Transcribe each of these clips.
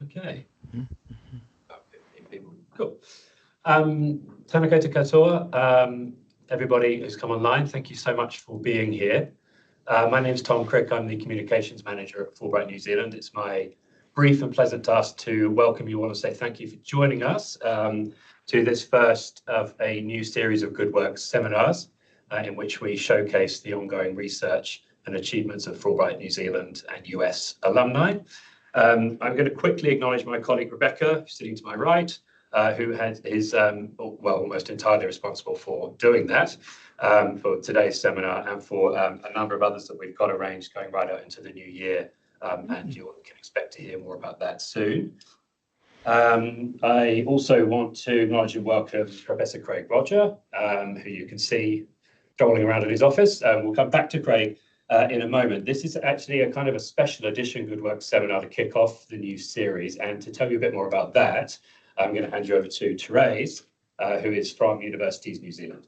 Okay. About 15 people. Cool. Tēnā koutou katoa. Everybody who's come online, thank you so much for being here. My name is Tom Crick. I'm the Communications Manager at Fulbright New Zealand. It's my brief and pleasant task to welcome you all and say thank you for joining us to this first of a new series of Good Works seminars in which we showcase the ongoing research and achievements of Fulbright New Zealand and US alumni. I'm going to quickly acknowledge my colleague Rebecca, who's sitting to my right, who is almost entirely responsible for doing that for today's seminar and for a number of others that we've got arranged going right out into the new year. And you can expect to hear more about that soon. I also want to acknowledge and welcome Professor Craig Rodger, who you can see strolling around in his office. We'll come back to Craig in a moment. This is actually a kind of a special edition Good Works seminar to kick off the new series. And to tell you a bit more about that, I'm going to hand you over to Therese, who is from Universities New Zealand.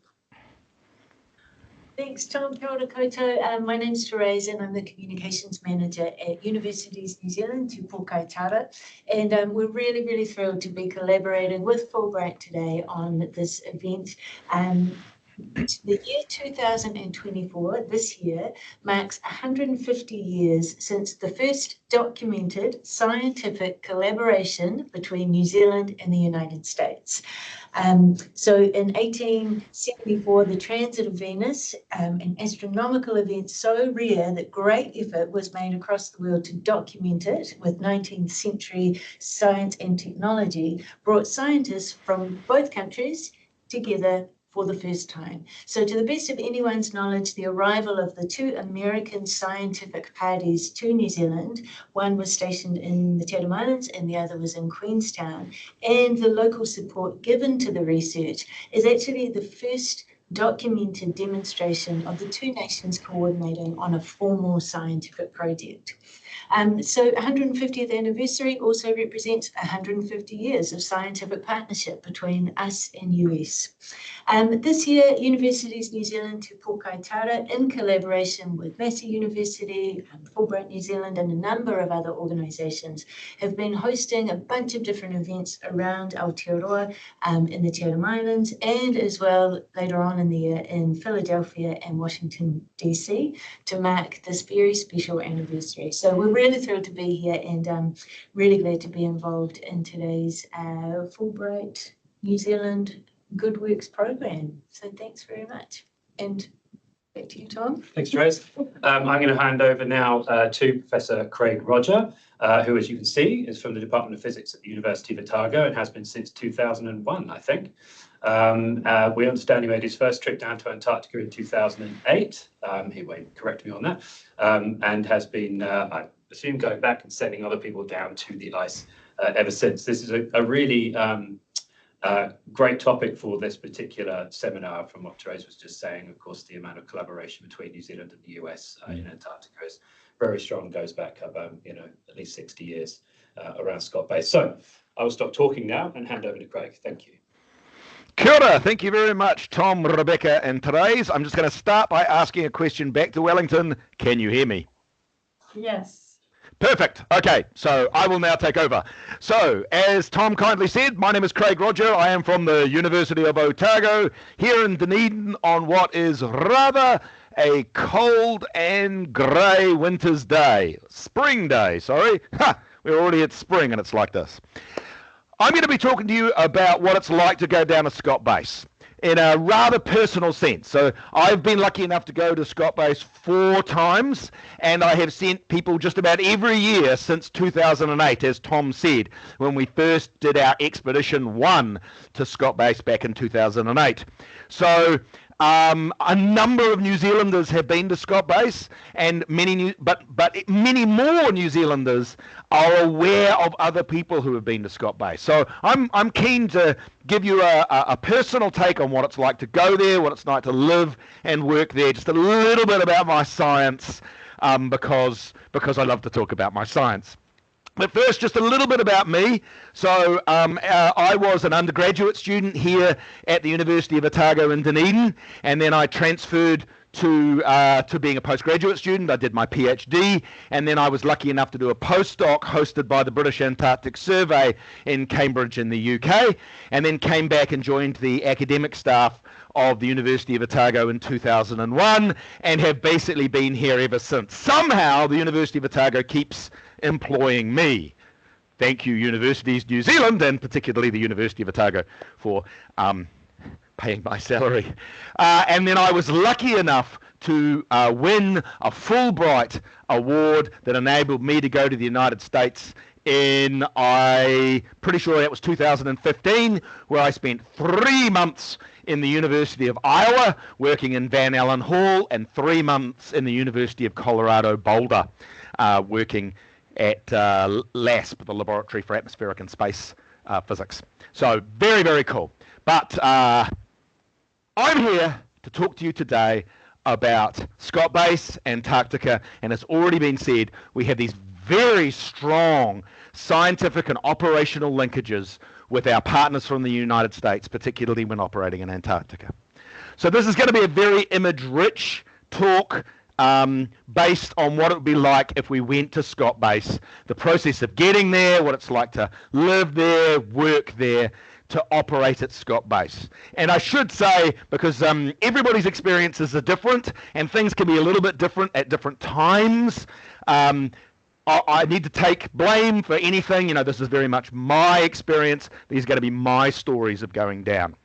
Thanks, Tom. Kia ora koutou. My name's Therese and I'm the Communications Manager at Universities New Zealand, Te Pōkai Tara. And we're really, really thrilled to be collaborating with Fulbright today on this event. The year 2024, this year, marks 150 years since the first documented scientific collaboration between New Zealand and the United States. So in 1874, the transit of Venus, an astronomical event so rare that great effort was made across the world to document it with 19th century science and technology, brought scientists from both countries together for the first time. So to the best of anyone's knowledge, the arrival of the two American scientific parties to New Zealand, one was stationed in the Chatham Islands and the other was in Queenstown, and the local support given to the research is actually the first documented demonstration of the two nations coordinating on a formal scientific project. So 150th anniversary also represents 150 years of scientific partnership between us and US. This year, Universities New Zealand, Te Pōkai Tara, in collaboration with Massey University, Fulbright New Zealand, and a number of other organisations, have been hosting a bunch of different events around Aotearoa in the Chatham Islands, and as well later on in the year in Philadelphia and Washington, DC, to mark this very special anniversary. So we're really thrilled to be here and really glad to be involved in today's Fulbright New Zealand Good Works program. So thanks very much. And back to you, Tom. Thanks, Therese. I'm going to hand over now to Professor Craig Rodger, who, as you can see, is from the Department of Physics at the University of Otago and has been since 2001, I think. We understand he made his first trip down to Antarctica in 2008. He won't correct me on that. And has been, I assume, going back and sending other people down to the ice ever since. This is a really great topic for this particular seminar. From what Therese was just saying, of course, the amount of collaboration between New Zealand and the US in Antarctica is very strong, goes back up, at least 60 years around Scott Base. So I will stop talking now and hand over to Craig. Thank you. Kia ora. Thank you very much, Tom, Rebecca, and Therese. I'm just going to start by asking a question back to Wellington. Can you hear me? Yes. Perfect. Okay, so I will now take over. So, as Tom kindly said, my name is Craig Rodger. I am from the University of Otago, here in Dunedin on what is rather a cold and grey winter's day. Spring day, sorry. We're already at spring and it's like this. I'm going to be talking to you about what it's like to go down to Scott Base in a rather personal sense. So I've been lucky enough to go to Scott Base 4 times, and I have sent people just about every year since 2008, as Tom said, when we first did our Expedition 1 to Scott Base back in 2008. So a number of New Zealanders have been to Scott Base, and many more New Zealanders are aware of other people who have been to Scott Base. So I'm keen to give you a personal take on what it's like to go there, what it's like to live and work there, just a little bit about my science, because I love to talk about my science. But first, just a little bit about me. So I was an undergraduate student here at the University of Otago in Dunedin, and then I transferred to being a postgraduate student. I did my PhD, and then I was lucky enough to do a postdoc hosted by the British Antarctic Survey in Cambridge in the UK, and then came back and joined the academic staff of the University of Otago in 2001, and have basically been here ever since. Somehow the University of Otago keeps employing me. Thank you, Universities New Zealand, and particularly the University of Otago, for paying my salary. And then I was lucky enough to win a Fulbright award that enabled me to go to the United States in, I'm pretty sure that was 2015, where I spent 3 months in the University of Iowa working in Van Allen Hall, and 3 months in the University of Colorado Boulder working at LASP, the Laboratory for Atmospheric and Space Physics. So very, very cool. But I'm here to talk to you today about Scott Base, Antarctica, and it's already been said, we have these very strong scientific and operational linkages with our partners from the United States, particularly when operating in Antarctica. So this is going to be a very image-rich talk based on what it would be like if we went to Scott Base, the process of getting there, what it's like to live there, work there, to operate at Scott Base. And I should say, because everybody's experiences are different and things can be a little bit different at different times, I need to take blame for anything. You know, this is very much my experience. These are going to be my stories of going down.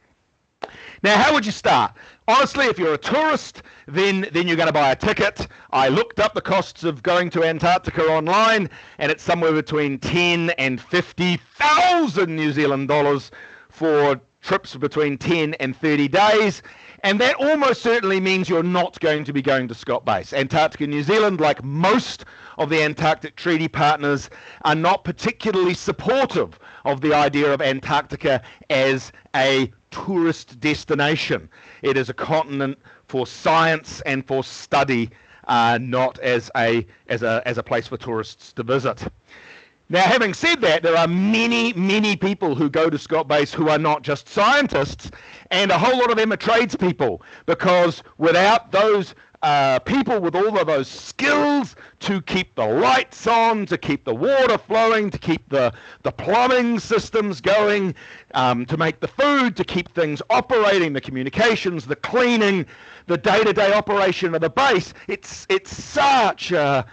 Now, how would you start? Honestly, if you're a tourist, then you're going to buy a ticket. I looked up the costs of going to Antarctica online, and it's somewhere between 10 and 50,000 New Zealand dollars for trips between 10 and 30 days. And that almost certainly means you're not going to be going to Scott Base. Antarctica New Zealand, like most of the Antarctic Treaty partners, are not particularly supportive of the idea of Antarctica as a tourist destination. It is a continent for science and for study, not as a place for tourists to visit. Now, having said that, there are many, many people who go to Scott Base who are not just scientists, and a whole lot of them are tradespeople, because without those people with all of those skills to keep the lights on, to keep the water flowing, to keep the plumbing systems going, to make the food, to keep things operating, the communications, the cleaning, the day-to-day operation of the base, it's such a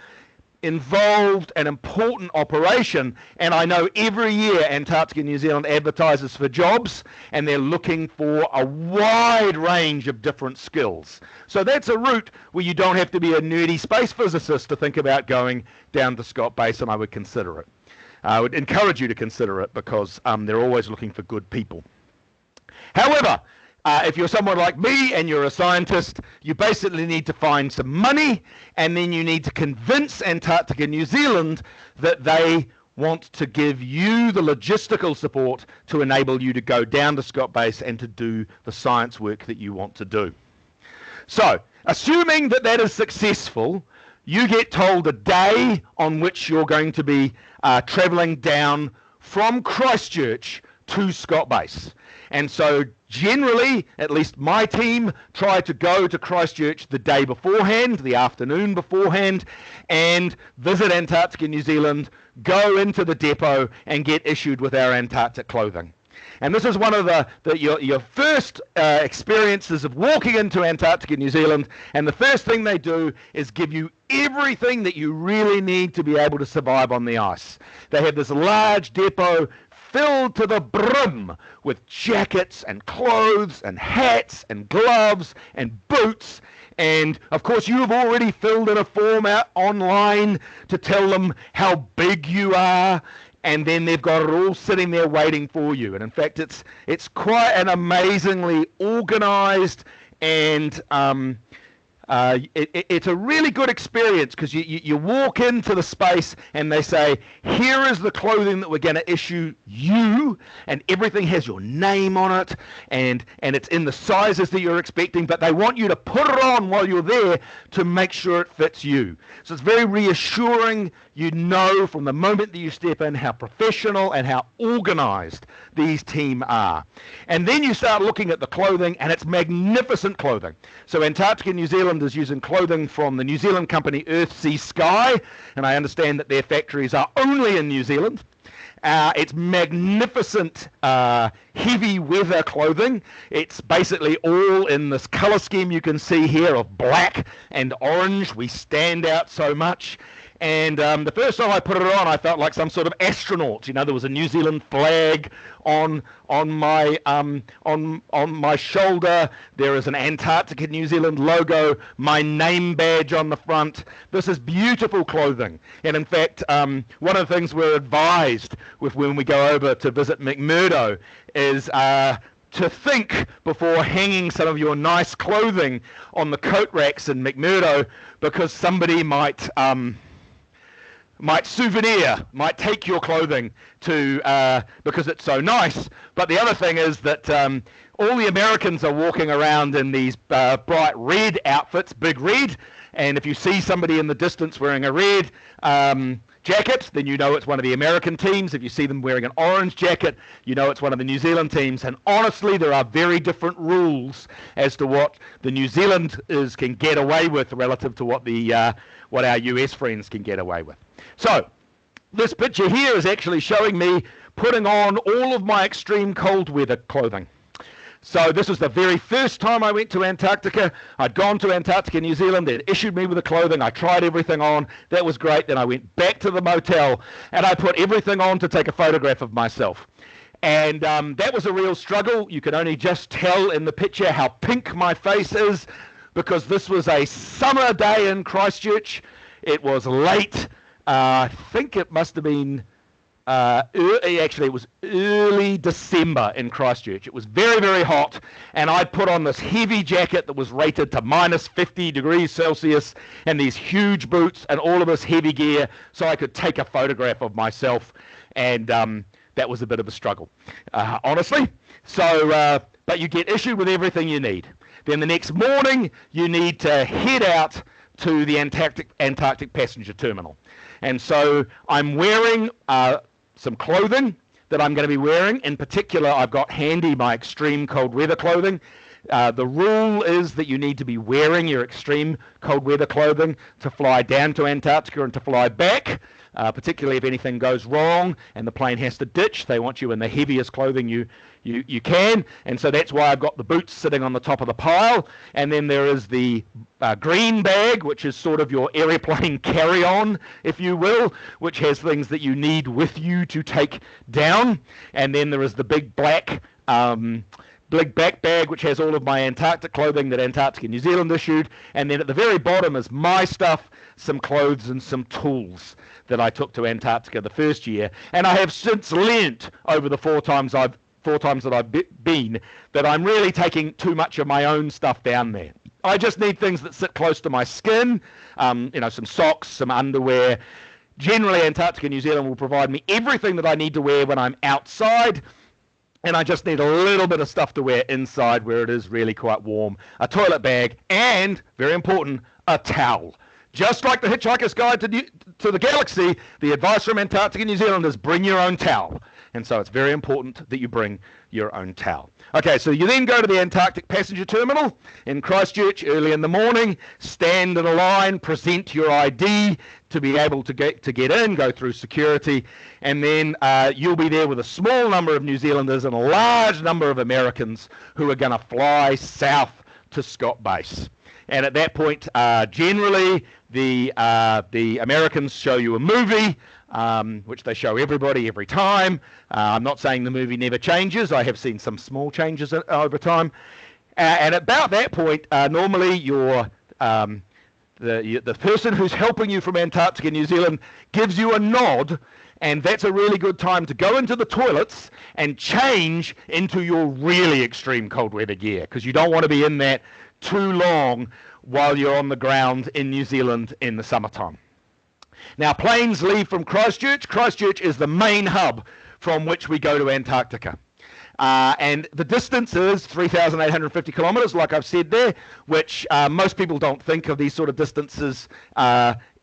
involved and important operation. And I know every year Antarctica New Zealand advertises for jobs, and they're looking for a wide range of different skills. So that's a route where you don't have to be a nerdy space physicist to think about going down to Scott Base, and I would consider it. I would encourage you to consider it, because they're always looking for good people. However, if you're someone like me and you're a scientist, you basically need to find some money, and then you need to convince Antarctica New Zealand that they want to give you the logistical support to enable you to go down to Scott Base and to do the science work that you want to do. So, assuming that that is successful, you get told a day on which you're going to be travelling down from Christchurch to Scott Base. And so generally, at least my team, try to go to Christchurch the day beforehand, the afternoon beforehand, and visit Antarctica New Zealand, go into the depot and get issued with our Antarctic clothing. And this is one of your first experiences of walking into Antarctica New Zealand, and the first thing they do is give you everything that you really need to be able to survive on the ice. They have this large depot filled to the brim with jackets and clothes and hats and gloves and boots. And of course, you have already filled in a form out online to tell them how big you are, and then they've got it all sitting there waiting for you. And in fact, it's quite an amazingly organized and it's a really good experience, because you walk into the space and they say, here is the clothing that we're going to issue you, and everything has your name on it, and it's in the sizes that you're expecting, but they want you to put it on while you're there to make sure it fits you. So it's very reassuring. You know from the moment that you step in how professional and how organized these team are. And then you start looking at the clothing, and it's magnificent clothing. So Antarctica New Zealand Zealand is using clothing from the New Zealand company Earth, Sea, Sky, and I understand that their factories are only in New Zealand. It's magnificent heavy weather clothing. It's basically all in this color scheme you can see here of black and orange. We stand out so much. And the first time I put it on, I felt like some sort of astronaut. You know, there was a New Zealand flag on my shoulder. There is an Antarctica New Zealand logo, my name badge on the front. This is beautiful clothing. And in fact, one of the things we're advised with when we go over to visit McMurdo is to think before hanging some of your nice clothing on the coat racks in McMurdo, because somebody might take your clothing to because it's so nice. But the other thing is that all the Americans are walking around in these bright red outfits, big red, and if you see somebody in the distance wearing a red jacket, then you know it's one of the American teams. If you see them wearing an orange jacket, you know it's one of the New Zealand teams. And honestly, there are very different rules as to what the New Zealanders can get away with relative to what our US friends can get away with. So this picture here is actually showing me putting on all of my extreme cold weather clothing. So this was the very first time I went to Antarctica. I'd gone to Antarctica, New Zealand. They'd issued me with the clothing. I tried everything on. That was great. Then I went back to the motel and I put everything on to take a photograph of myself. And that was a real struggle. You can only just tell in the picture how pink my face is, because this was a summer day in Christchurch. It was late. I think it must have been it was early December in Christchurch. It was very, very hot, and I'd put on this heavy jacket that was rated to minus 50 degrees Celsius, and these huge boots and all of this heavy gear so I could take a photograph of myself, and that was a bit of a struggle, honestly. So, but you get issued with everything you need. Then the next morning, you need to head out to the Antarctic passenger terminal. And so I'm wearing some clothing that I'm going to be wearing. In particular, I've got handy my extreme cold weather clothing. The rule is that you need to be wearing your extreme cold weather clothing to fly down to Antarctica and to fly back, particularly if anything goes wrong and the plane has to ditch. They want you in the heaviest clothing you can, and so that's why I've got the boots sitting on the top of the pile. And then there is the green bag, which is sort of your airplane carry-on, if you will, which has things that you need with you to take down. And then there is the big black back bag, which has all of my Antarctic clothing that Antarctica New Zealand issued. And then at the very bottom is my stuff, some clothes and some tools that I took to Antarctica the first year. And I have since learnt over the four times that I've been, that I'm really taking too much of my own stuff down there. I just need things that sit close to my skin, some socks, some underwear. Generally, Antarctica, New Zealand will provide me everything that I need to wear when I'm outside, and I just need a little bit of stuff to wear inside where it is really quite warm. A toilet bag and, very important, a towel. Just like the Hitchhiker's Guide to the Galaxy, the advice from Antarctica, New Zealand is bring your own towel. And so it's very important that you bring your own towel. Okay, so you then go to the Antarctic passenger terminal in Christchurch early in the morning, stand in a line, present your ID to be able to get in, go through security, and then you'll be there with a small number of New Zealanders and a large number of Americans who are going to fly south to Scott Base. And at that point, generally, the Americans show you a movie, which they show everybody every time. I'm not saying the movie never changes. I have seen some small changes over time. And about that point, normally the person who's helping you from Antarctica, New Zealand, gives you a nod, and that's a really good time to go into the toilets and change into your really extreme cold weather gear, because you don't want to be in that too long while you're on the ground in New Zealand in the summertime. Now, planes leave from Christchurch. Christchurch is the main hub from which we go to Antarctica. And the distance is 3,850 kilometres, like I've said there, which most people don't think of these sort of distances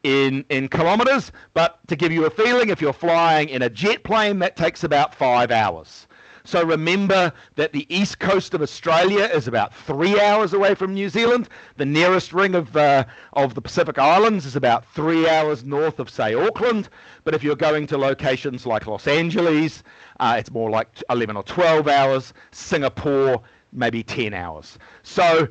in kilometres. But to give you a feeling, if you're flying in a jet plane, that takes about 5 hours. So remember that the east coast of Australia is about 3 hours away from New Zealand. The nearest ring of the Pacific Islands is about 3 hours north of, say, Auckland. But if you're going to locations like Los Angeles, it's more like 11 or 12 hours. Singapore, maybe 10 hours. So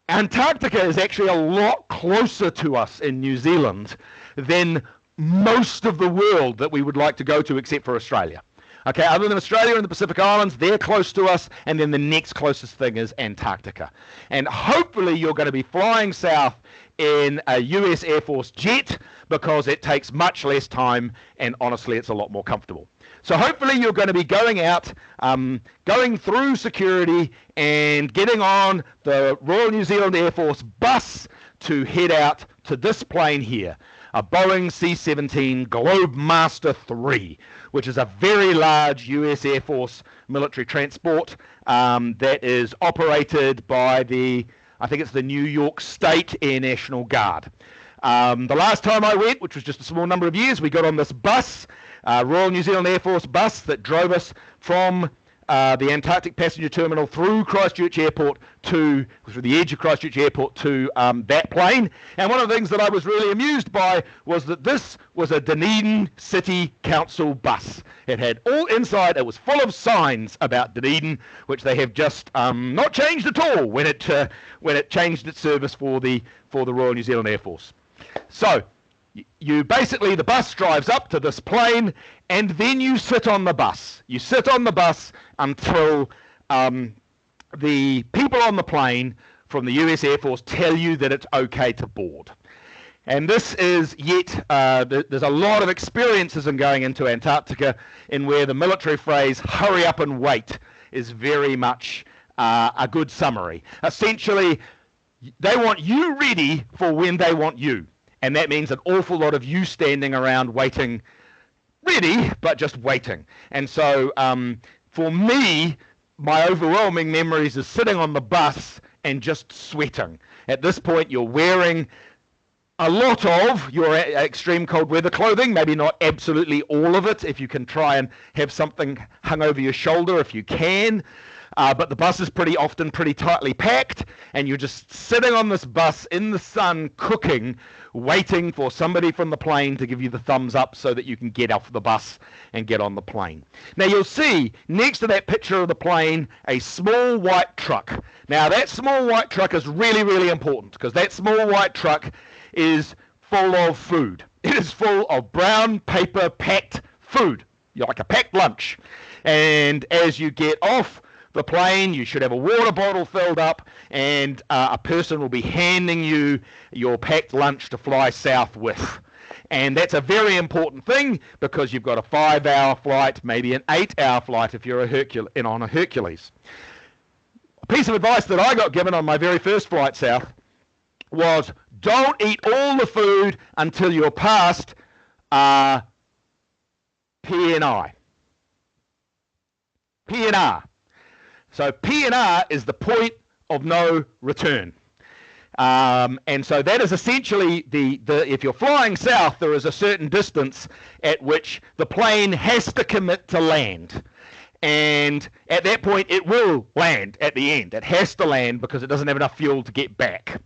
Antarctica is actually a lot closer to us in New Zealand than most of the world that we would like to go to, except for Australia. Okay, other than Australia and the Pacific Islands, they're close to us, and then the next closest thing is Antarctica. And hopefully you're going to be flying south in a US Air Force jet, because it takes much less time, and honestly it's a lot more comfortable. So hopefully you're going to be going out, going through security and getting on the Royal New Zealand Air Force bus to head out to this plane here, a Boeing C-17 Globemaster III, which is a very large US Air Force military transport that is operated by I think it's the New York State Air National Guard. The last time I went, which was just a small number of years, we got on this bus, Royal New Zealand Air Force bus that drove us from the Antarctic passenger terminal through Christchurch Airport through the edge of Christchurch Airport to that plane. And one of the things that I was really amused by was that this was a Dunedin City Council bus. It had all inside, it was full of signs about Dunedin, which they have just not changed at all when it changed its service for the Royal New Zealand Air Force. So you basically, the bus drives up to this plane, and then you sit on the bus. You sit on the bus until the people on the plane from the US Air Force tell you that it's okay to board. And this is yet, there's a lot of experiences in going into Antarctica in where the military phrase, hurry up and wait, is very much a good summary. Essentially, they want you ready for when they want you. And that means an awful lot of you standing around waiting, ready, but just waiting. And so for me, my overwhelming memories is sitting on the bus and just sweating. At this point, you're wearing a lot of your extreme cold weather clothing, maybe not absolutely all of it, if you can try and have something hung over your shoulder if you can. But the bus is pretty often pretty tightly packed, and you're just sitting on this bus in the sun cooking, waiting for somebody from the plane to give you the thumbs up so that you can get off the bus and get on the plane. Now you'll see next to that picture of the plane a small white truck. Now that small white truck is really, really important, because that small white truck is full of food. It is full of brown paper packed food, like a packed lunch. And as you get off the plane, you should have a water bottle filled up, and a person will be handing you your packed lunch to fly south with. And that's a very important thing, because you've got a 5-hour flight, maybe an 8-hour flight if you're on a Hercules. A piece of advice that I got given on my very first flight south was, don't eat all the food until you're past PNI. PNR. So PNR is the point of no return. And so that is essentially if you're flying south, there is a certain distance at which the plane has to commit to land. And at that point, it will land at the end. It has to land because it doesn't have enough fuel to get back.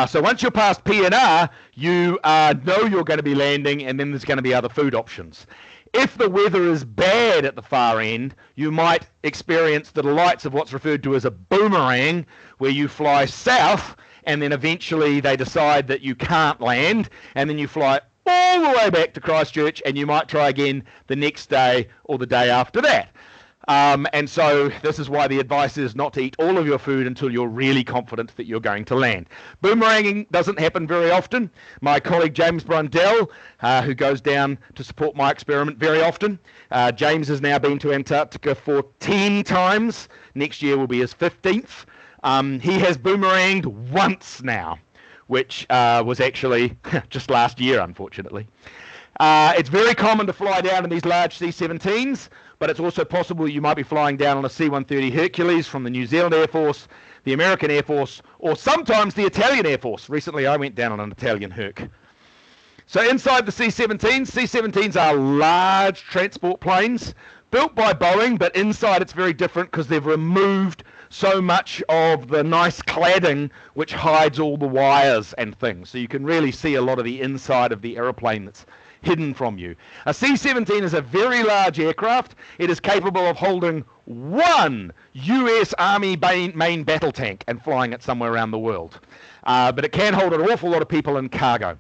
So once you're past PNR, you know you're going to be landing, and then there's going to be other food options. If the weather is bad at the far end, you might experience the delights of what's referred to as a boomerang, where you fly south, and then eventually they decide that you can't land, and then you fly all the way back to Christchurch, and you might try again the next day or the day after that. And so this is why the advice is not to eat all of your food until you're really confident that you're going to land. Boomeranging doesn't happen very often. My colleague James Brundell, who goes down to support my experiment very often, James has now been to Antarctica 14 times. Next year will be his 15th. He has boomeranged once now, which was actually just last year, unfortunately. It's very common to fly down in these large C-17s, but it's also possible you might be flying down on a C-130 Hercules from the New Zealand Air Force, the American Air Force, or sometimes the Italian Air Force. Recently I went down on an Italian Herc. So inside the C-17s, C-17s are large transport planes, built by Boeing, but inside it's very different because they've removed so much of the nice cladding which hides all the wires and things. So you can really see a lot of the inside of the aeroplane that's hidden from you. A C-17 is a very large aircraft. It is capable of holding one US Army main battle tank and flying it somewhere around the world. But it can hold an awful lot of people and cargo.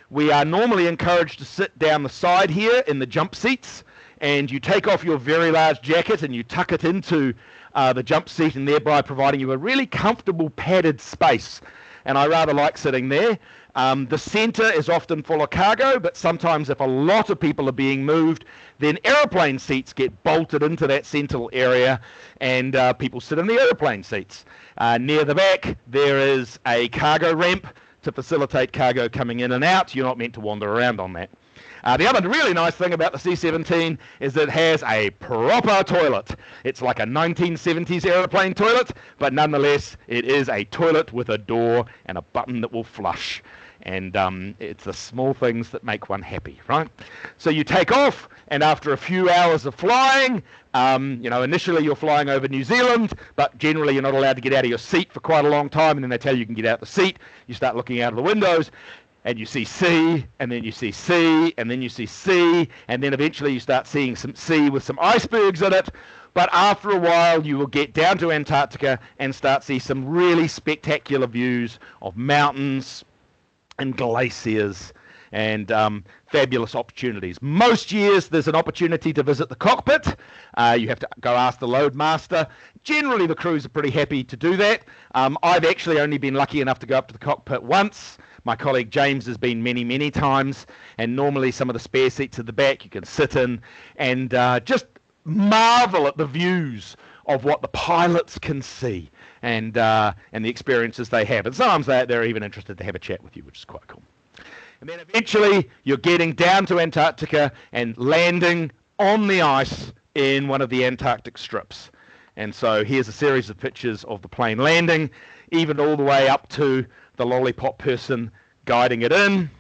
We are normally encouraged to sit down the side here in the jump seats, and you take off your very large jacket and you tuck it into the jump seat, and thereby providing you a really comfortable padded space. And I rather like sitting there. The centre is often full of cargo, but sometimes if a lot of people are being moved, then aeroplane seats get bolted into that central area, and people sit in the aeroplane seats. Near the back, there is a cargo ramp to facilitate cargo coming in and out. You're not meant to wander around on that. The other really nice thing about the C-17 is that it has a proper toilet. It's like a 1970s aeroplane toilet, but nonetheless, it is a toilet with a door and a button that will flush. And it's the small things that make one happy, right? So you take off, and after a few hours of flying, initially you're flying over New Zealand, but generally you're not allowed to get out of your seat for quite a long time, and then they tell you can get out the seat. You start looking out of the windows, and you see C, and then you see C, and then you see C, and then eventually you start seeing some C with some icebergs in it. But after a while, you will get down to Antarctica and start to see some really spectacular views of mountains and glaciers and fabulous opportunities. Most years, there's an opportunity to visit the cockpit. You have to go ask the load master. Generally, the crews are pretty happy to do that. I've actually only been lucky enough to go up to the cockpit once. My colleague James has been many, many times, and normally some of the spare seats at the back you can sit in and just marvel at the views of what the pilots can see and the experiences they have. And sometimes they're even interested to have a chat with you, which is quite cool. And then eventually you're getting down to Antarctica and landing on the ice in one of the Antarctic strips. And so here's a series of pictures of the plane landing, even all the way up to the lollipop person guiding it in.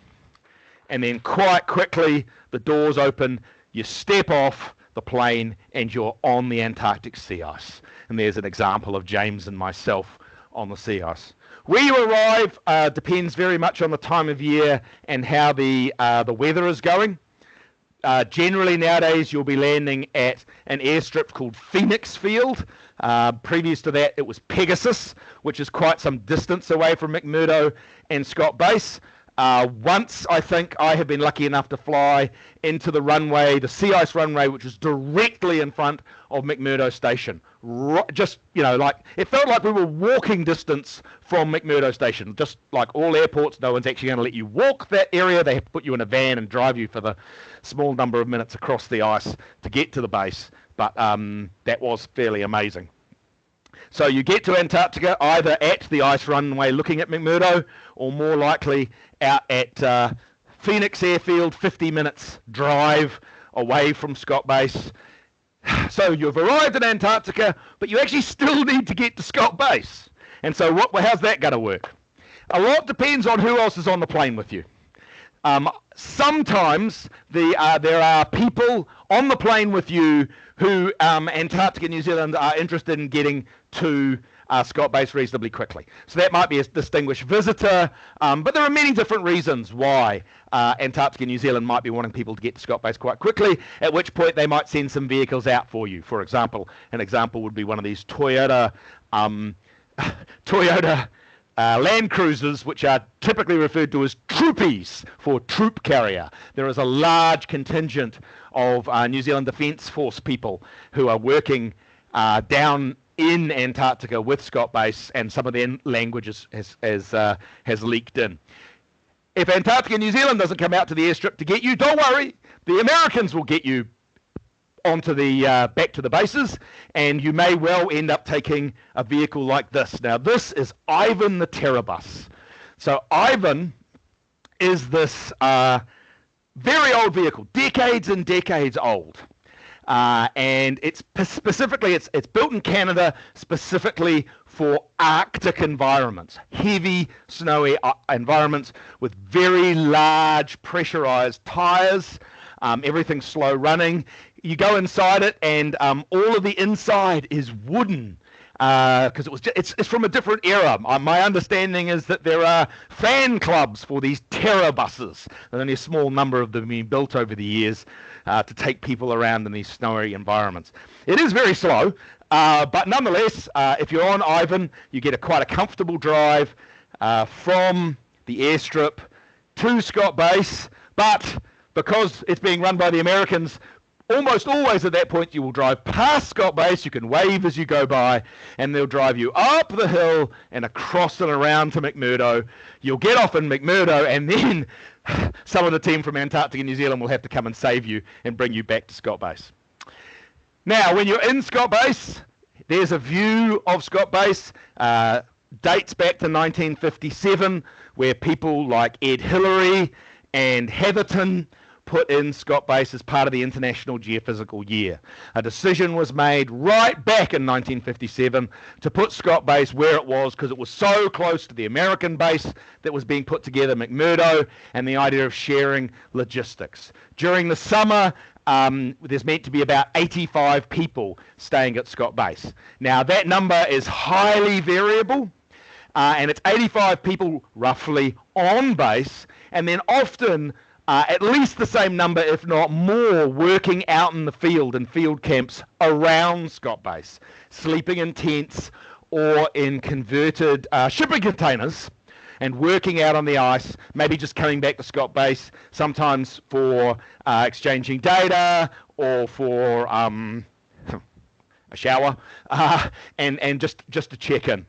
And then quite quickly, the doors open, you step off the plane, and you're on the Antarctic sea ice. And there's an example of James and myself on the sea ice. Where you arrive depends very much on the time of year and how the weather is going. Generally nowadays you'll be landing at an airstrip called Phoenix Field. Previous to that it was Pegasus, which is quite some distance away from McMurdo and Scott Base. Once I think I have been lucky enough to fly into the runway, the sea ice runway, which was directly in front of McMurdo Station. Just, like it felt like we were walking distance from McMurdo Station. Just like all airports, no one's actually going to let you walk that area. They have to put you in a van and drive you for the small number of minutes across the ice to get to the base. But that was fairly amazing. So you get to Antarctica either at the ice runway looking at McMurdo, or more likely out at Phoenix Airfield, 50 minutes drive away from Scott Base. So you've arrived in Antarctica, but you actually still need to get to Scott Base. And so how's that going to work? A lot depends on who else is on the plane with you. Sometimes there are people on the plane with you who Antarctica, New Zealand are interested in getting to Scott Base reasonably quickly. So that might be a distinguished visitor, but there are many different reasons why Antarctica, New Zealand might be wanting people to get to Scott Base quite quickly, at which point they might send some vehicles out for you. For example, an example would be one of these Toyota Land Cruisers, which are typically referred to as troopies for troop carrier. There is a large contingent of New Zealand Defence Force people who are working down in Antarctica with Scott Base, and some of their language has leaked in. If Antarctica, New Zealand doesn't come out to the airstrip to get you, don't worry. The Americans will get you onto the back to the bases, and you may well end up taking a vehicle like this. Now, this is Ivan the Terrabus. So Ivan is this very old vehicle, decades and decades old. And it's specifically, it's built in Canada specifically for Arctic environments, heavy, snowy environments with very large pressurized tires. Everything's slow running. You go inside it, and all of the inside is wooden. Because it's from a different era. My understanding is that there are fan clubs for these terror buses. There's only a small number of them being built over the years to take people around in these snowy environments. It is very slow, but nonetheless, if you're on Ivan, you get quite a comfortable drive from the airstrip to Scott Base. But because it's being run by the Americans, almost always at that point you will drive past Scott Base. You can wave as you go by, and they'll drive you up the hill and across and around to McMurdo. You'll get off in McMurdo, and then some of the team from Antarctica, New Zealand will have to come and save you and bring you back to Scott Base. Now, when you're in Scott Base, there's a view of Scott Base. Dates back to 1957, where people like Ed Hillary and Hatherton put in Scott Base as part of the International Geophysical Year. A decision was made right back in 1957 to put Scott Base where it was because it was so close to the American base that was being put together, McMurdo, and the idea of sharing logistics. During the summer, there's meant to be about 85 people staying at Scott Base. Now, that number is highly variable, and it's 85 people roughly on base, and then often at least the same number, if not more, working out in the field in field camps around Scott Base, sleeping in tents or in converted shipping containers and working out on the ice, maybe just coming back to Scott Base, sometimes for exchanging data or for a shower, and just to check in.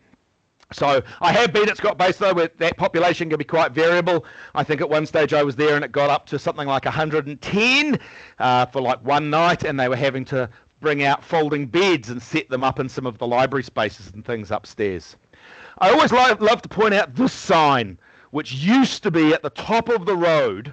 So I have been at Scott Base, though, where that population can be quite variable. I think at one stage I was there and it got up to something like 110 for like one night, and they were having to bring out folding beds and set them up in some of the library spaces and things upstairs. I always love to point out this sign, which used to be at the top of the road.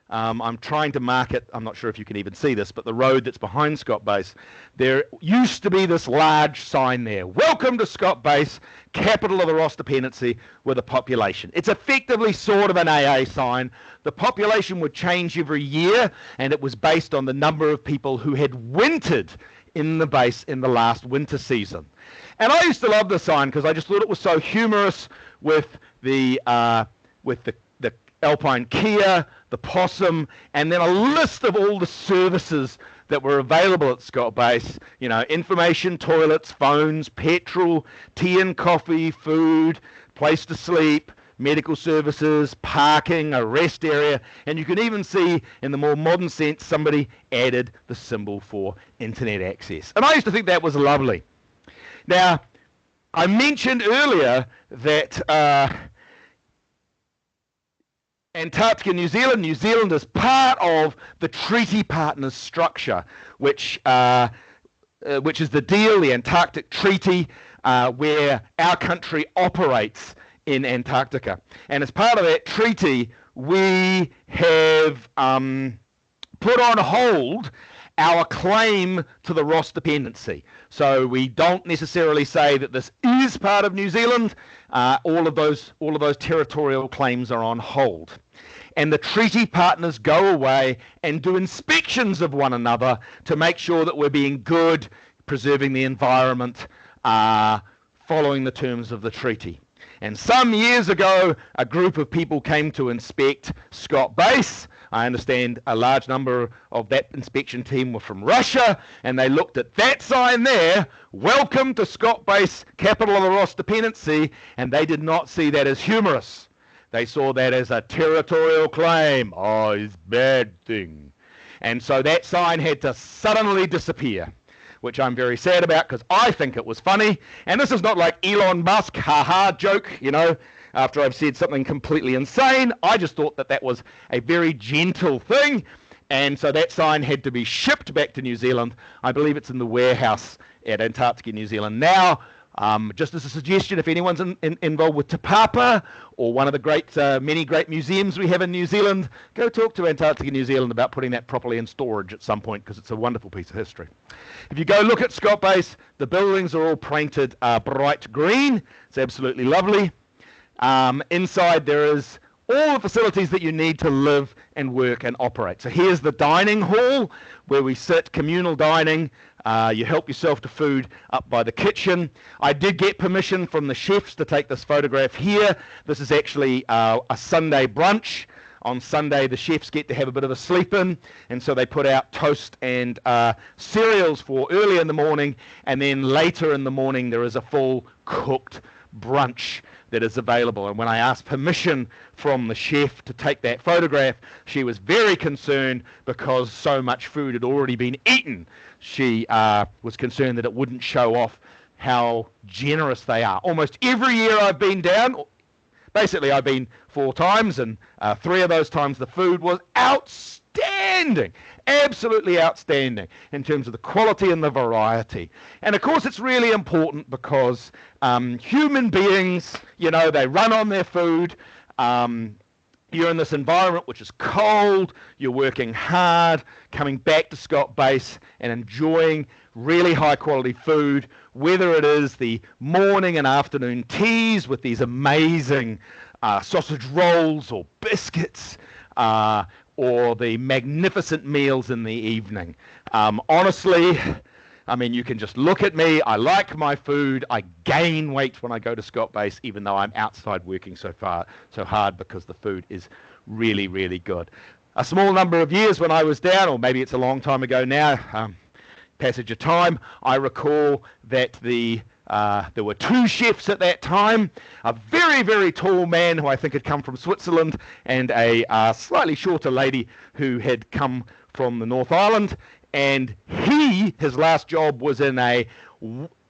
I'm trying to mark it. I'm not sure if you can even see this, but the road that's behind Scott Base, there used to be this large sign there. Welcome to Scott Base, capital of the Ross Dependency with a population. It's effectively sort of an AA sign. The population would change every year, and it was based on the number of people who had wintered in the base in the last winter season. And I used to love the sign because I just thought it was so humorous with the alpine kea, the possum, and then a list of all the services that were available at Scott Base. You know, information, toilets, phones, petrol, tea and coffee, food, place to sleep, medical services, parking, a rest area, and you can even see in the more modern sense somebody added the symbol for internet access. And I used to think that was lovely. Now, I mentioned earlier that Antarctica, New Zealand is part of the treaty partners structure, which is the deal, the Antarctic Treaty, where our country operates in Antarctica. And as part of that treaty, we have put on hold our claim to the Ross Dependency. So we don't necessarily say that this is part of New Zealand. All of those territorial claims are on hold. And the treaty partners go away and do inspections of one another to make sure that we're being good, preserving the environment, following the terms of the treaty. And some years ago, a group of people came to inspect Scott Base. I understand a large number of that inspection team were from Russia, and they looked at that sign there, welcome to Scott Base, capital of the Ross Dependency, and they did not see that as humorous. They saw that as a territorial claim. Oh, it's a bad thing. And so that sign had to suddenly disappear, which I'm very sad about because I think it was funny. And this is not like Elon Musk, ha-ha joke, you know, after I've said something completely insane. I just thought that that was a very gentle thing. And so that sign had to be shipped back to New Zealand. I believe it's in the warehouse at Antarctica, New Zealand now. Just as a suggestion, if anyone's involved with Te Papa or one of the many great museums we have in New Zealand, go talk to Antarctica, New Zealand about putting that properly in storage at some point because it's a wonderful piece of history. If you go look at Scott Base, the buildings are all painted bright green. It's absolutely lovely. Inside there is all the facilities that you need to live and work and operate. So here's the dining hall where we sit, communal dining. You help yourself to food up by the kitchen. I did get permission from the chefs to take this photograph here. This is actually a Sunday brunch. On Sunday, the chefs get to have a bit of a sleep in, and so they put out toast and cereals for early in the morning, and then later in the morning there is a full cooked brunch that is available. And when I asked permission from the chef to take that photograph, she was very concerned because so much food had already been eaten. She was concerned that it wouldn't show off how generous they are. Almost every year I've been down, basically I've been 4 times, and 3 of those times the food was outstanding, absolutely outstanding in terms of the quality and the variety. And of course it's really important because human beings, you know, they run on their food. You're in this environment which is cold, you're working hard, coming back to Scott Base and enjoying really high quality food, whether it is the morning and afternoon teas with these amazing sausage rolls or biscuits, or the magnificent meals in the evening. Honestly, I mean, you can just look at me. I like my food. I gain weight when I go to Scott Base, even though I'm outside working so hard, because the food is really, really good. A small number of years when I was down, or maybe it's a long time ago now, passage of time, I recall that there were 2 chefs at that time, a very, very tall man who I think had come from Switzerland, and a slightly shorter lady who had come from the North Island. And his last job was in a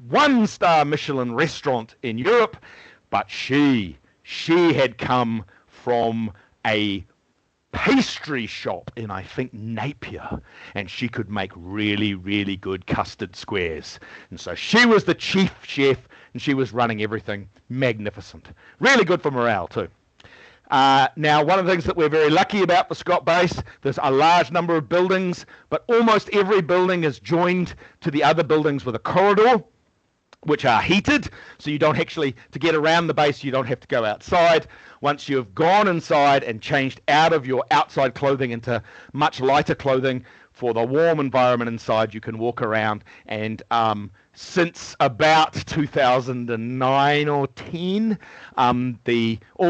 1-star Michelin restaurant in Europe, but she had come from a pastry shop in, I think, Napier, and she could make really, really good custard squares. And so she was the chief chef, and she was running everything magnificent. Really good for morale too. Now, one of the things that we're very lucky about for Scott Base, there's a large number of buildings, but almost every building is joined to the other buildings with a corridor, which are heated, so you don't actually, to get around the base, you don't have to go outside. Once you've gone inside and changed out of your outside clothing into much lighter clothing for the warm environment inside, you can walk around. And since about 2009 or 10, all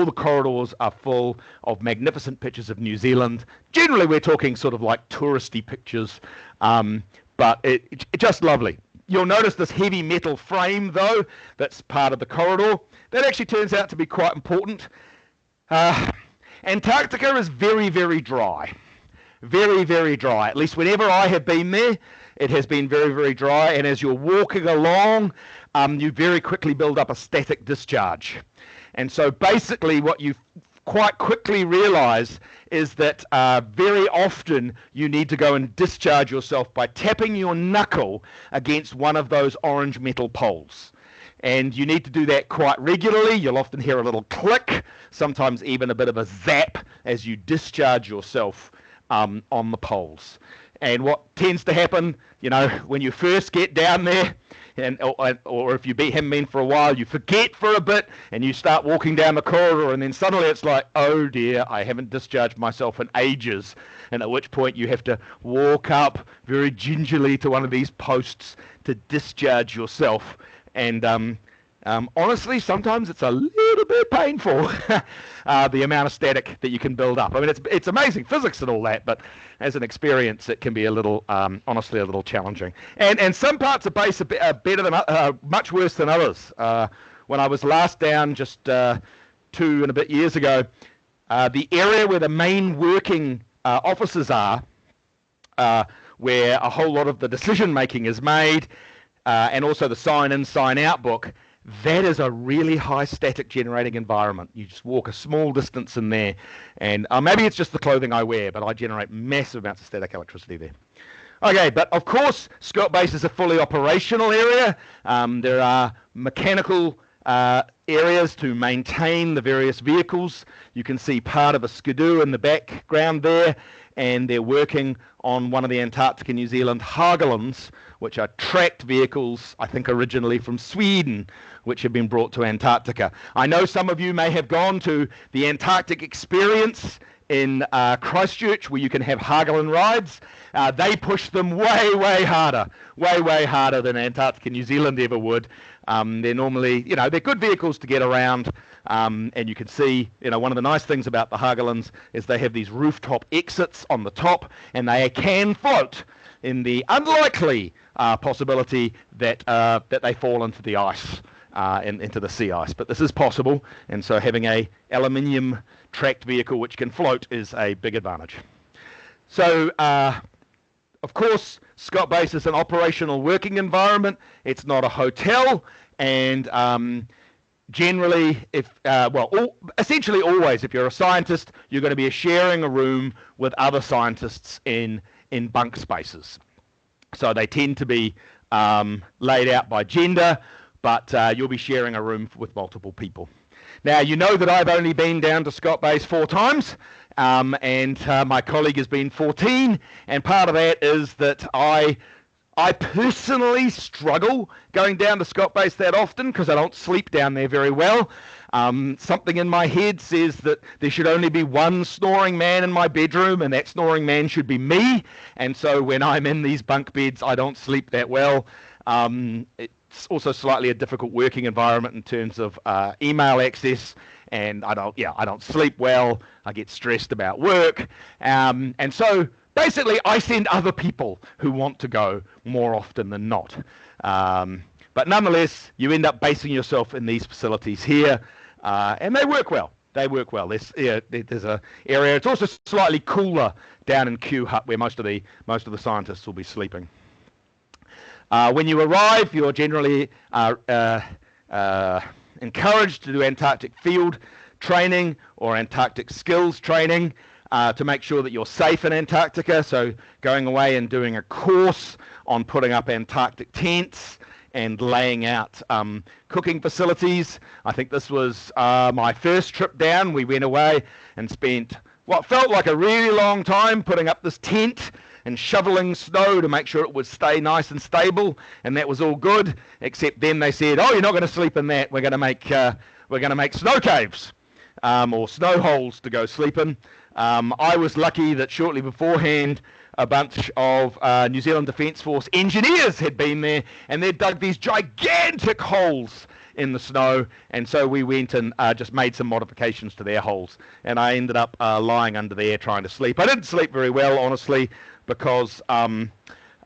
the corridors are full of magnificent pictures of New Zealand. Generally, we're talking sort of like touristy pictures, but it's just lovely. You'll notice this heavy metal frame, though, that's part of the corridor. That actually turns out to be quite important. Antarctica is very, very dry. Very, very dry. At least whenever I have been there, it has been very, very dry. And as you're walking along, you very quickly build up a static discharge. And so basically what you quite quickly realize is that very often you need to go and discharge yourself by tapping your knuckle against one of those orange metal poles. And you need to do that quite regularly. You'll often hear a little click, sometimes even a bit of a zap as you discharge yourself on the poles. And what tends to happen, you know, when you first get down there, or if you haven't been for a while, you forget for a bit and you start walking down the corridor, and then suddenly it's like, oh dear, I haven't discharged myself in ages. And at which point you have to walk up very gingerly to one of these posts to discharge yourself. And honestly, sometimes it's a little bit painful, the amount of static that you can build up. I mean, it's amazing physics and all that, but as an experience, it can be a little, honestly, a little challenging. And some parts of base are better than, much worse than others. When I was last down just 2 and a bit years ago, the area where the main working offices are, where a whole lot of the decision making is made, and also the sign-in, sign-out book, that is a really high static generating environment. You just walk a small distance in there, and maybe it's just the clothing I wear, but I generate massive amounts of static electricity there. Okay, but of course, Scott Base is a fully operational area. There are mechanical areas to maintain the various vehicles. You can see part of a skidoo in the background there, and they're working on one of the Antarctica New Zealand Hagelins, which are tracked vehicles, I think originally from Sweden, which have been brought to Antarctica. I know some of you may have gone to the Antarctic Experience in Christchurch, where you can have Hagelin rides. They push them way harder than Antarctica New Zealand ever would. They're normally, they're good vehicles to get around, and you can see, one of the nice things about the Hagelins is they have these rooftop exits on the top, and they can float in the unlikely possibility that they fall into the ice, into the sea ice. But this is possible, and so having a aluminium tracked vehicle which can float is a big advantage. So, of course, Scott Base is an operational working environment. It's not a hotel, and generally, essentially always, if you're a scientist, you're going to be sharing a room with other scientists in bunk spaces. So they tend to be laid out by gender, but you'll be sharing a room with multiple people. Now, you know that I've only been down to Scott Base 4 times, and my colleague has been 14, and part of that is that I personally struggle going down to Scott Base that often because I don't sleep down there very well. Something in my head says that there should only be one snoring man in my bedroom, and that snoring man should be me, and so when I'm in these bunk beds, I don't sleep that well. It's also slightly a difficult working environment in terms of email access, and I don't sleep well. I get stressed about work, and so basically I send other people who want to go more often than not. But nonetheless, you end up basing yourself in these facilities here, and they work well. There's a area. It's also slightly cooler down in Q Hut, where most of the scientists will be sleeping. When you arrive, you're generally encouraged to do Antarctic field training or Antarctic skills training to make sure that you're safe in Antarctica. So going away and doing a course on putting up Antarctic tents and laying out cooking facilities. I think this was my first trip down. We went away and spent what felt like a really long time putting up this tent and shoveling snow to make sure it would stay nice and stable, and that was all good. Except then they said, "Oh, you're not going to sleep in that. We're going to make snow caves or snow holes to go sleep in." I was lucky that shortly beforehand, a bunch of New Zealand Defence Force engineers had been there, and they'd dug these gigantic holes in the snow, and so we went and just made some modifications to their holes, and I ended up lying under there trying to sleep. I didn't sleep very well, honestly, because I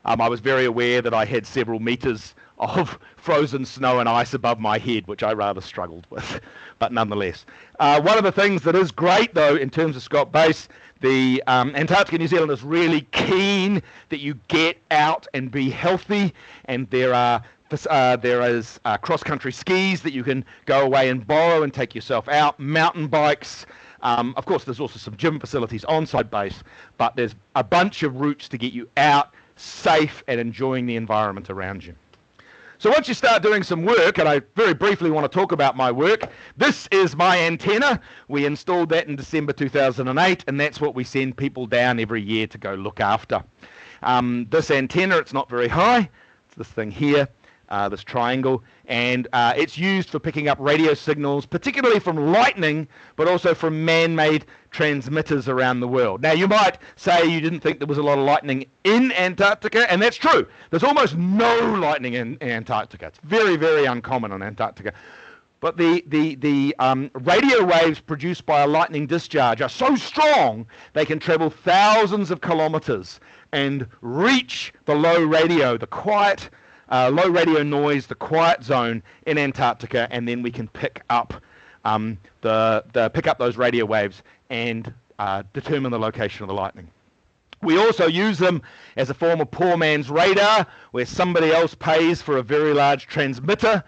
was very aware that I had several meters of frozen snow and ice above my head, which I rather struggled with, but nonetheless. One of the things that is great, though, in terms of Scott Base, the Antarctica New Zealand is really keen that you get out and be healthy, and there is cross-country skis that you can go away and borrow and take yourself out, mountain bikes. Of course, there's also some gym facilities on-site base, but there's a bunch of routes to get you out, safe, and enjoying the environment around you. So once you start doing some work, and I very briefly want to talk about my work, this is my antenna. We installed that in December 2008, and that's what we send people down every year to go look after. This antenna, it's not very high. It's this thing here. This triangle, and it's used for picking up radio signals, particularly from lightning, but also from man-made transmitters around the world. Now, you might say you didn't think there was a lot of lightning in Antarctica, and that's true. There's almost no lightning in Antarctica. It's very, very uncommon in Antarctica. But the radio waves produced by a lightning discharge are so strong they can travel thousands of kilometers and reach the low radio, the quiet low radio noise, the quiet zone in Antarctica, and then we can pick up pick up those radio waves and determine the location of the lightning. We also use them as a form of poor man's radar, where somebody else pays for a very large transmitter,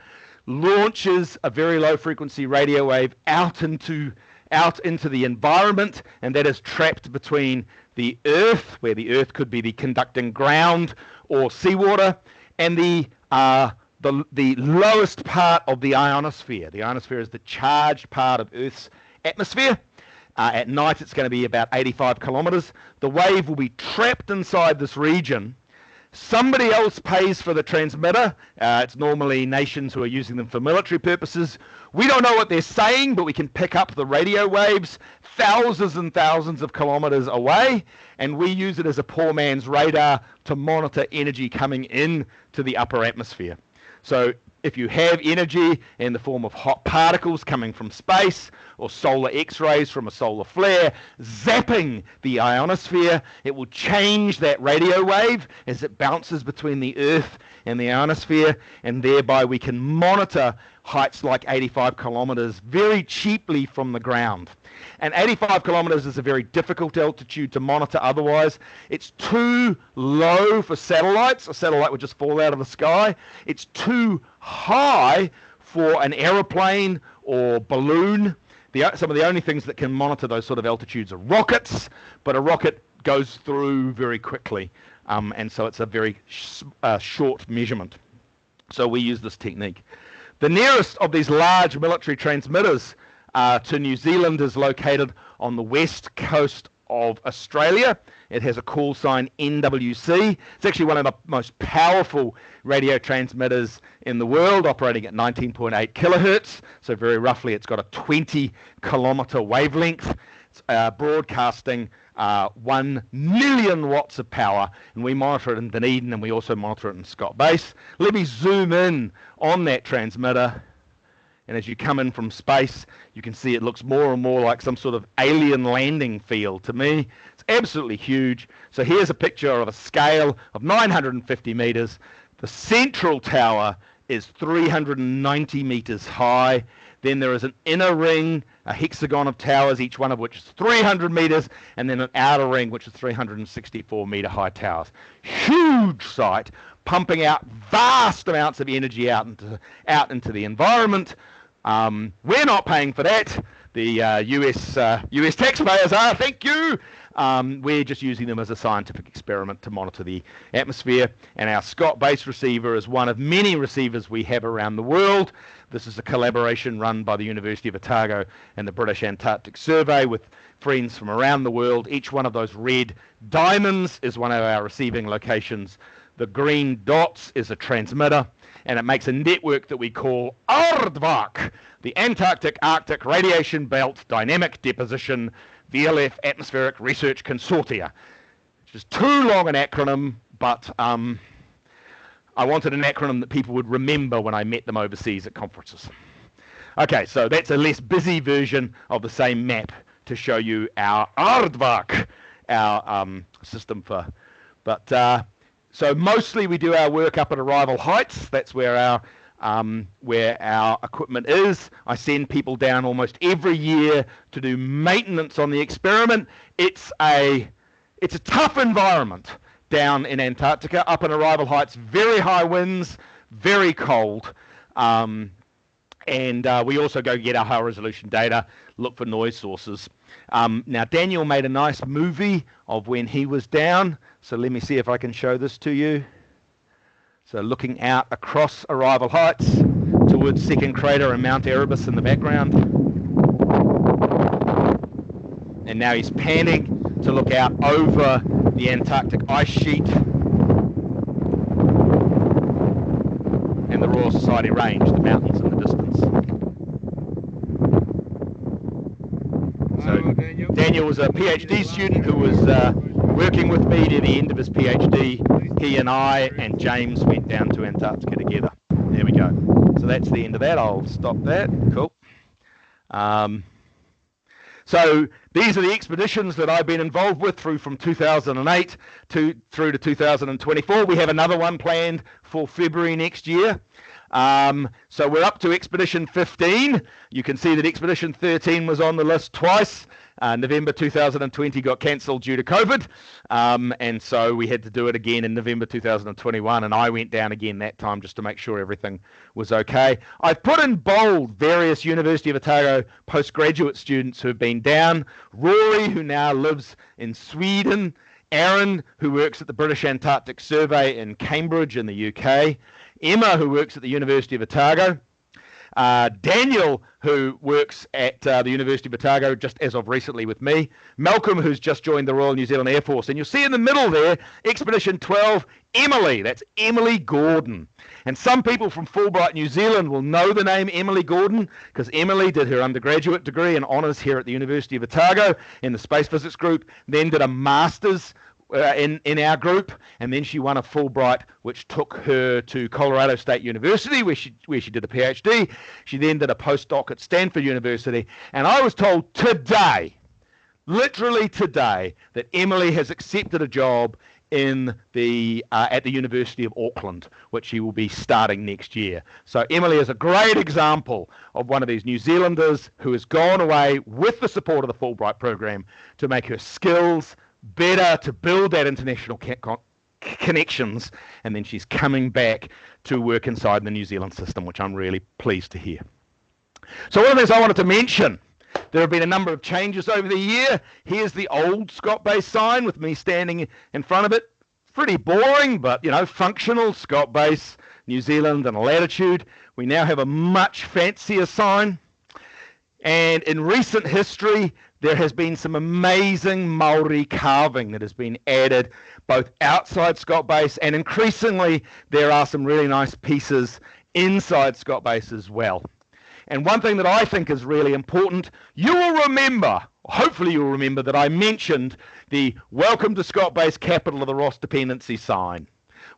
launches a very low frequency radio wave out into the environment, and that is trapped between the Earth, where the Earth could be the conducting ground or seawater, and the the lowest part of the ionosphere. The ionosphere is the charged part of Earth's atmosphere. At night, it's going to be about 85 kilometers. The wave will be trapped inside this region. Somebody else pays for the transmitter. It's normally nations who are using them for military purposes. We don't know what they're saying, but we can pick up the radio waves thousands and thousands of kilometers away, and we use it as a poor man's radar to monitor energy coming in to the upper atmosphere. So if you have energy in the form of hot particles coming from space or solar X-rays from a solar flare zapping the ionosphere, it will change that radio wave as it bounces between the Earth and the ionosphere, and thereby we can monitor heights like 85 kilometers very cheaply from the ground. And 85 kilometers is a very difficult altitude to monitor otherwise. It's too low for satellites. A satellite would just fall out of the sky. It's too high for an aeroplane or balloon. Some of the only things that can monitor those sort of altitudes are rockets, but a rocket goes through very quickly, and so it's a very short measurement. So we use this technique. The nearest of these large military transmitters to New Zealand is located on the west coast of Australia. It has a call sign NWC. It's actually one of the most powerful radio transmitters in the world, operating at 19.8 kilohertz. So very roughly, it's got a 20-kilometer wavelength. It's broadcasting 1 million watts of power, and we monitor it in Dunedin, and we also monitor it in Scott Base. Let me zoom in on that transmitter. And as you come in from space, you can see it looks more and more like some sort of alien landing field to me. It's absolutely huge. So here's a picture of a scale of 950 meters. The central tower is 390 meters high. Then there is an inner ring, a hexagon of towers, each one of which is 300 meters, and then an outer ring, which is 364 meter high towers. Huge site, pumping out vast amounts of energy out into the environment. We're not paying for that. The US taxpayers are, thank you. We're just using them as a scientific experiment to monitor the atmosphere. And our Scott Base receiver is one of many receivers we have around the world. This is a collaboration run by the University of Otago and the British Antarctic Survey with friends from around the world. Each one of those red diamonds is one of our receiving locations. The green dots is a transmitter, and it makes a network that we call AARDVAC, the Antarctic Arctic Radiation Belt Dynamic Deposition VLF Atmospheric Research Consortia, which is too long an acronym, but I wanted an acronym that people would remember when I met them overseas at conferences. Okay, so that's a less busy version of the same map to show you our AARDVAC, our system for, so mostly we do our work up at arrival heights. That's where our equipment is. I send people down almost every year to do maintenance on the experiment. It's a tough environment down in Antarctica. Up at arrival heights, very high winds, very cold. And we also go get our high resolution data, look for noise sources. Now, Daniel made a nice movie of when he was down. So let me see if I can show this to you. So looking out across Arrival Heights towards Second Crater and Mount Erebus in the background. And now he's panning to look out over the Antarctic ice sheet and the Royal Society Range, the mountains in the distance. So Daniel was a PhD student who was working with me near the end of his PhD. He and I and James went down to Antarctica together. There we go. So that's the end of that. I'll stop that. Cool. So these are the expeditions that I've been involved with from 2008 through to 2024. We have another one planned for February next year. So we're up to Expedition 15. You can see that Expedition 13 was on the list twice. November 2020 got cancelled due to COVID, and so we had to do it again in November 2021, and I went down again that time just to make sure everything was okay. I've put in bold various University of Otago postgraduate students who have been down. Rory, who now lives in Sweden. Aaron, who works at the British Antarctic Survey in Cambridge in the UK. Emma, who works at the University of Otago. Daniel, who works at the University of Otago just as of recently with me. Malcolm, who's just joined the Royal New Zealand Air Force. And you'll see in the middle there, Expedition 12, Emily. That's Emily Gordon. And some people from Fulbright New Zealand will know the name Emily Gordon because Emily did her undergraduate degree in honours here at the University of Otago in the Space Physics group, then did a master's in our group, and then she won a Fulbright, which took her to Colorado State University, where she did a PhD. She then did a postdoc at Stanford University, and I was told today, literally today, that Emily has accepted a job in the at the University of Auckland, which she will be starting next year. So Emily is a great example of one of these New Zealanders who has gone away with the support of the Fulbright program to make her skills better, to build that international connections, and then she's coming back to work inside the New Zealand system, which I'm really pleased to hear. So one of the things I wanted to mention, there have been a number of changes over the year. Here's the old Scott Base sign with me standing in front of it. Pretty boring, but, you know, functional. Scott Base, New Zealand and latitude. We now have a much fancier sign. And in recent history, there has been some amazing Maori carving that has been added both outside Scott Base, and increasingly there are some really nice pieces inside Scott Base as well. And one thing that I think is really important, you will remember, hopefully you'll remember, that I mentioned the Welcome to Scott Base, Capital of the Ross Dependency sign,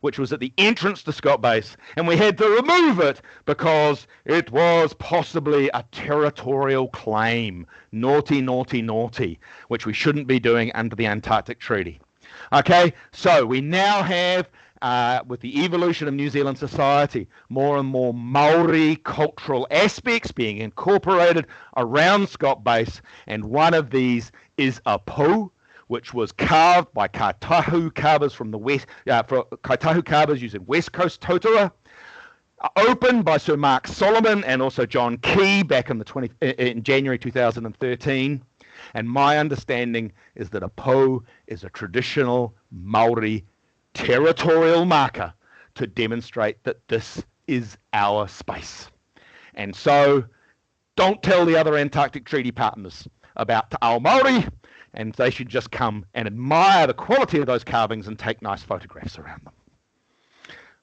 which was at the entrance to Scott Base, and we had to remove it because it was possibly a territorial claim. Naughty, naughty, naughty, which we shouldn't be doing under the Antarctic Treaty. Okay, so we now have, with the evolution of New Zealand society, more and more Maori cultural aspects being incorporated around Scott Base, and one of these is a pou, which was carved by kaitahu carvers from the west, kaitahu carvers using West Coast totara, opened by Sir Mark Solomon and also John Key back in January 2013. And my understanding is that a pou is a traditional Maori territorial marker to demonstrate that this is our space. And so don't tell the other Antarctic Treaty partners about Te Ao Māori, and they should just come and admire the quality of those carvings and take nice photographs around them.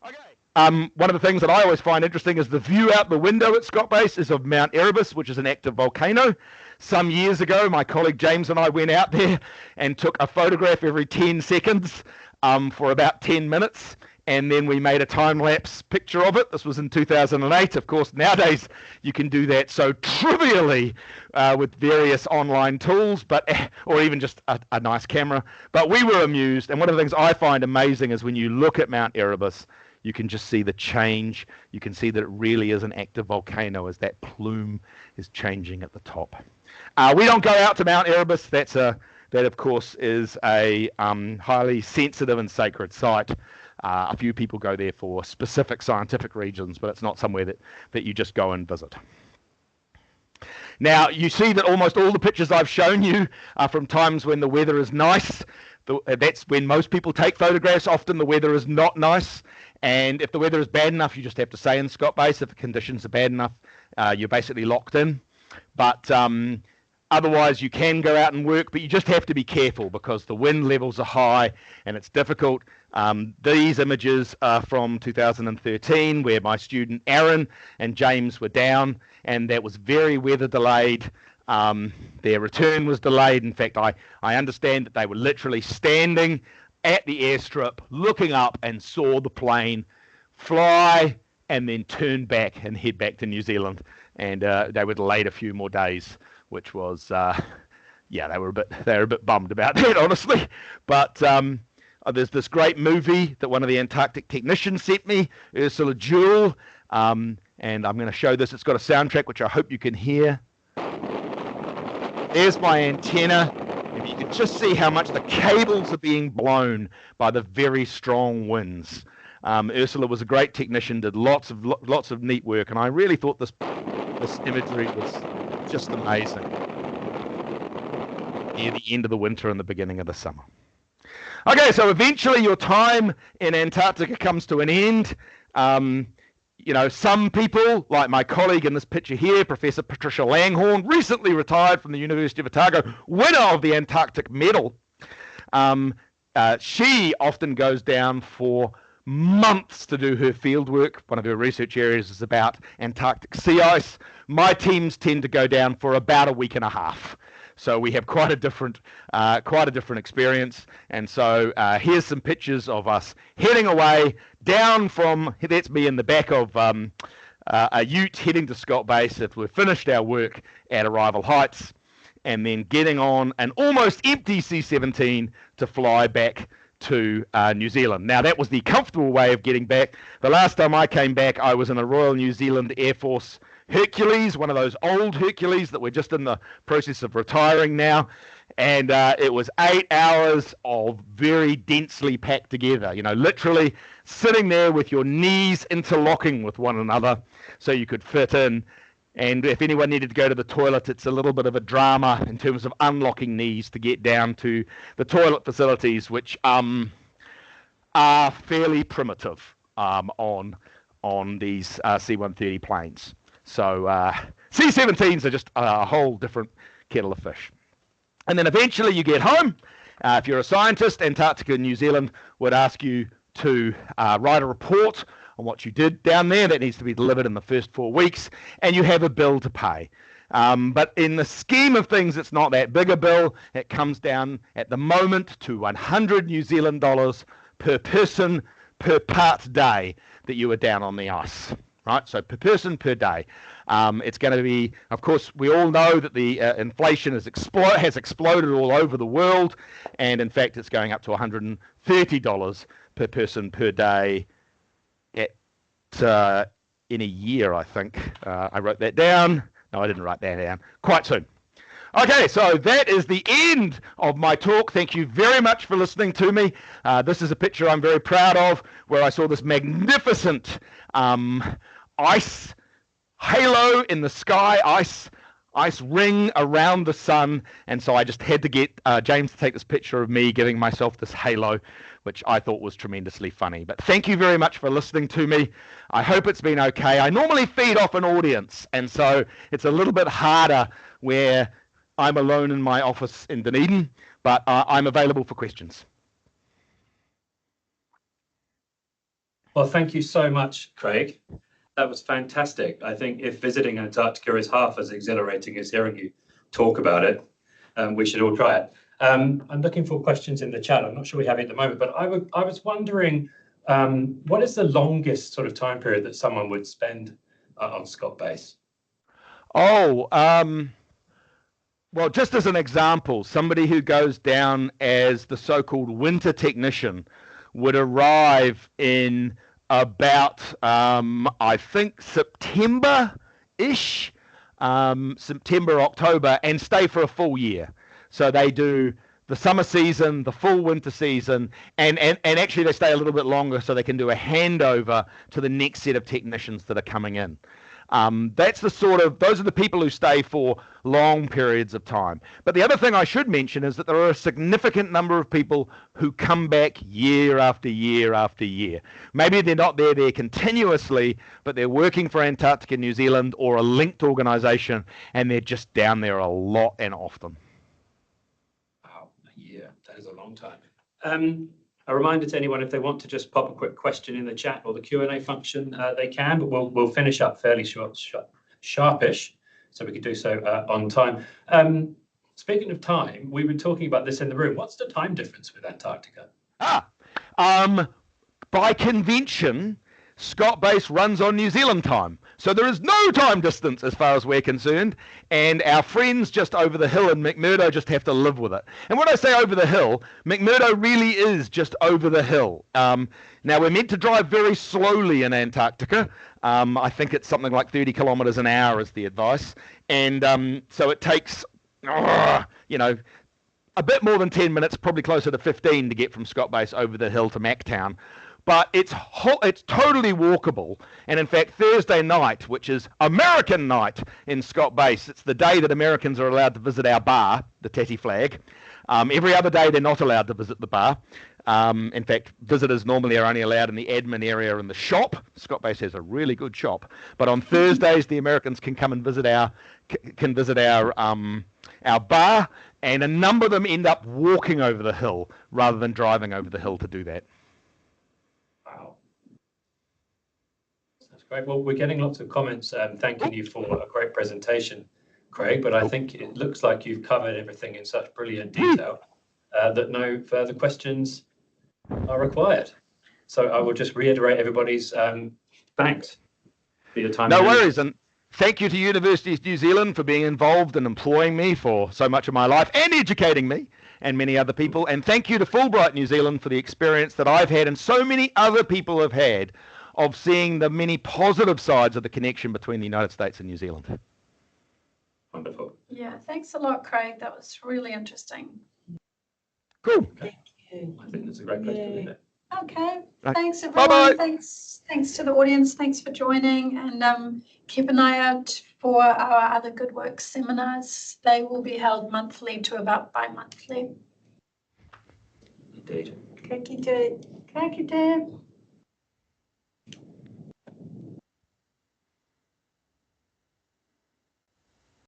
Okay. One of the things that I always find interesting is the view out the window at Scott Base is of Mount Erebus, which is an active volcano. Some years ago, my colleague James and I went out there and took a photograph every 10 seconds for about 10 minutes. And then we made a time-lapse picture of it. This was in 2008. Of course, nowadays you can do that so trivially with various online tools, or even just a nice camera. But we were amused. And one of the things I find amazing is when you look at Mount Erebus, you can just see the change. You can see that it really is an active volcano as that plume is changing at the top. We don't go out to Mount Erebus. That, of course, is a highly sensitive and sacred site. A few people go there for specific scientific reasons, but it's not somewhere that you just go and visit. Now, you see that almost all the pictures I've shown you are from times when the weather is nice. That's when most people take photographs. Often the weather is not nice. And if the weather is bad enough, you just have to stay in Scott Base. If the conditions are bad enough, you're basically locked in. But otherwise, you can go out and work, but you just have to be careful because the wind levels are high and it's difficult. These images are from 2013, where my student Aaron and James were down, and that was very weather delayed. Their return was delayed. In fact, I understand that they were literally standing at the airstrip, looking up, and saw the plane fly and then turn back and head back to New Zealand. And they were delayed a few more days, which was, yeah, they were a bit bummed about that, honestly. But there's this great movie that one of the Antarctic technicians sent me, Ursula Jewell, and I'm going to show this. It's got a soundtrack which I hope you can hear. There's my antenna. And you can just see how much the cables are being blown by the very strong winds. Ursula was a great technician, did lots of neat work, and I really thought this imagery was just amazing. Near the end of the winter and the beginning of the summer. Okay, so eventually your time in Antarctica comes to an end. You know, some people, like my colleague in this picture here, Professor Patricia Langhorne, recently retired from the University of Otago, winner of the Antarctic Medal. She often goes down for months to do her field work. One of her research areas is about Antarctic sea ice. My teams tend to go down for about a week and a half. So we have quite a different experience. And so here's some pictures of us heading away down from, that's me in the back of a ute heading to Scott Base if we've finished our work at Arrival Heights, and then getting on an almost empty C-17 to fly back to New Zealand. Now, that was the comfortable way of getting back. The last time I came back, I was in a Royal New Zealand Air Force Hercules, one of those old Hercules that we're just in the process of retiring now. And it was 8 hours of very densely packed together, you know, literally sitting there with your knees interlocking with one another so you could fit in. And if anyone needed to go to the toilet, it's a little bit of a drama in terms of unlocking knees to get down to the toilet facilities, which are fairly primitive on these C-130 planes. So C-17s are just a whole different kettle of fish. And then eventually you get home. If you're a scientist, Antarctica and New Zealand would ask you to write a report on what you did down there. That needs to be delivered in the first 4 weeks, and you have a bill to pay. But in the scheme of things, it's not that big a bill. It comes down at the moment to 100 New Zealand dollars per person per part day that you were down on the ice. Right, so per person per day. It's going to be, of course, we all know that the inflation has exploded all over the world, and in fact, it's going up to $130 per person per day in a year, I think. I wrote that down. No, I didn't write that down. Quite soon. Okay, so that is the end of my talk. Thank you very much for listening to me. This is a picture I'm very proud of, where I saw this magnificent ice halo in the sky, ice ring around the sun, and so I just had to get James to take this picture of me giving myself this halo, which I thought was tremendously funny. But thank you very much for listening to me. I hope it's been okay. I normally feed off an audience, and so it's a little bit harder where I'm alone in my office in Dunedin, but I'm available for questions. Well, thank you so much, Craig. That was fantastic. I think if visiting Antarctica is half as exhilarating as hearing you talk about it, we should all try it. I'm looking for questions in the chat. I'm not sure we have it at the moment, but I was wondering, what is the longest sort of time period that someone would spend on Scott Base? Oh, well, just as an example, somebody who goes down as the so-called winter technician would arrive in about, I think, September-ish, September, October, and stay for a full year. So they do the summer season, the full winter season, and actually they stay a little bit longer so they can do a handover to the next set of technicians that are coming in. Those are the people who stay for long periods of time. But the other thing I should mention is that there are a significant number of people who come back year after year after year. Maybe they're not there continuously, but they're working for Antarctica New Zealand or a linked organization, and they're just down there a lot and often. Wow, a year. That is a long time. A reminder to anyone, if they want to just pop a quick question in the chat or the Q&A function, they can, but we'll finish up fairly sharpish, so we can do so on time. Speaking of time, we were talking about this in the room. What's the time difference with Antarctica? By convention, Scott Base runs on New Zealand time. So there is no time distance as far as we're concerned, and our friends just over the hill in McMurdo just have to live with it. And when I say over the hill, McMurdo really is just over the hill. Now, we're meant to drive very slowly in Antarctica. I think it's something like 30 kilometres an hour is the advice. And so it takes you know, a bit more than 10 minutes, probably closer to 15 to get from Scott Base over the hill to Mactown. But it's totally walkable. And in fact, Thursday night, which is American night in Scott Base, it's the day that Americans are allowed to visit our bar, the Tatty Flag. Every other day, they're not allowed to visit the bar. In fact, visitors normally are only allowed in the admin area and the shop. Scott Base has a really good shop. But on Thursdays, the Americans can come and visit our bar, and a number of them end up walking over the hill rather than driving over the hill to do that. Wow. That's great. Well, we're getting lots of comments thanking you for a great presentation, Craig, but I think it looks like you've covered everything in such brilliant detail that no further questions are required. So I will just reiterate everybody's thanks for your time. No worries. And thank you to Universities New Zealand for being involved and employing me for so much of my life and educating me and many other people. And thank you to Fulbright New Zealand for the experience that I've had and so many other people have had of seeing the many positive sides of the connection between the United States and New Zealand. Wonderful. Yeah, thanks a lot, Craig. That was really interesting. Cool. Thank you. I think that's a great place to leave it. Okay, Right. thanks everyone. Bye-bye. Thanks to the audience. Thanks for joining, and keep an eye out for our other Good Works seminars. They will be held monthly to about bi-monthly. Indeed. Kaki te. Kaki te.